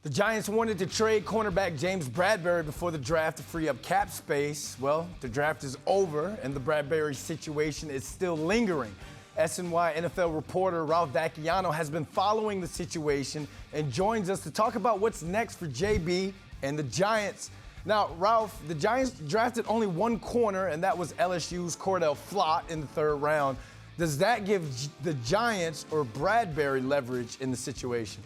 The Giants wanted to trade cornerback James Bradberry before the draft to free up cap space. Well, the draft is over, and the Bradberry situation is still lingering. SNY NFL reporter Ralph Vacchiano has been following the situation and joins us to talk about what's next for JB and the Giants. Now, Ralph, the Giants drafted only one corner, and that was LSU's Cordell Flott in the third round. Does that give the Giants or Bradberry leverage in the situation?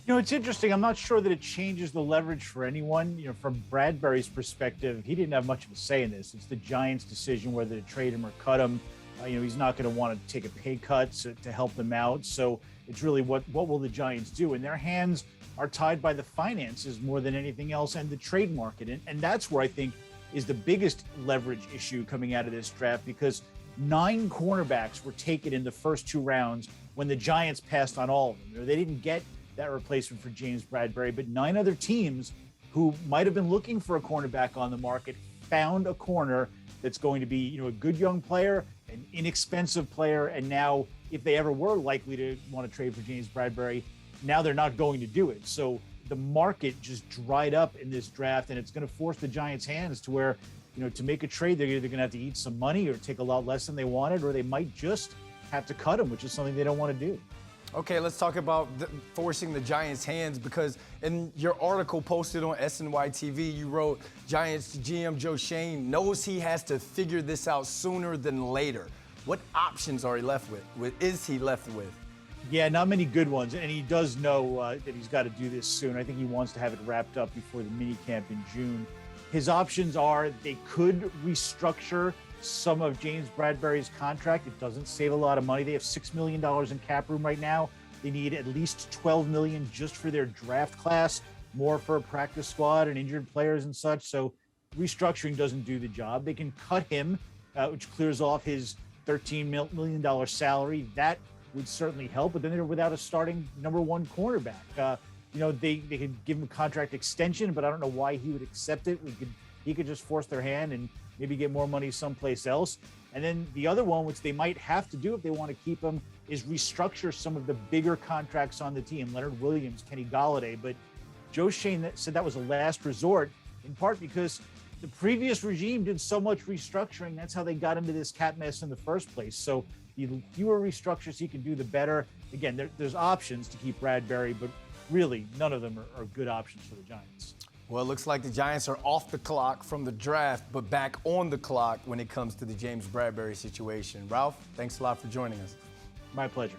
You know, it's interesting. I'm not sure that it changes the leverage for anyone. You know, from Bradberry's perspective, he didn't have much of a say in this. It's the Giants' decision whether to trade him or cut him. He's not going to want to take a pay cut to help them out. So it's really what will the Giants do? And their hands are tied by the finances more than anything else and the trade market. And that's where I think is the biggest leverage issue coming out of this draft, because 9 cornerbacks were taken in the first 2 rounds when the Giants passed on all of them. They didn't get that replacement for James Bradberry, but 9 other teams who might have been looking for a cornerback on the market found a corner that's going to be, a good young player, an inexpensive player, and now if they ever were likely to want to trade for James Bradberry, now they're not going to do it. So the market just dried up in this draft, and it's going to force the Giants' hands to where, to make a trade, they're either going to have to eat some money or take a lot less than they wanted, or they might just have to cut him, which is something they don't want to do. Okay, let's talk about forcing the Giants' hands, because in your article posted on SNY TV, you wrote, Giants GM Joe Schoen knows he has to figure this out sooner than later. What options are he left with? Is he left with? Yeah, not many good ones, and he does know that he's got to do this soon. I think he wants to have it wrapped up before the minicamp in June. His options are they could restructure some of James Bradberry's contract. It doesn't save a lot of money. They have $6 million in cap room right now. They need at least $12 million just for their draft class, more for a practice squad and injured players and such. So restructuring doesn't do the job. They can cut him, which clears off his $13 million salary. That would certainly help, but then they're without a starting number 1 cornerback. They could give him a contract extension, but I don't know why he would accept it. He could just force their hand and maybe get more money someplace else. And then the other one, which they might have to do if they want to keep him, is restructure some of the bigger contracts on the team. Leonard Williams, Kenny Golladay. But Joe Schoen said that was a last resort, in part because the previous regime did so much restructuring. That's how they got into this cap mess in the first place. So the fewer restructures he can do, the better. Again, there's options to keep Bradberry, but really none of them are good options for the Giants. Well, it looks like the Giants are off the clock from the draft, but back on the clock when it comes to the James Bradberry situation. Ralph, thanks a lot for joining us. My pleasure.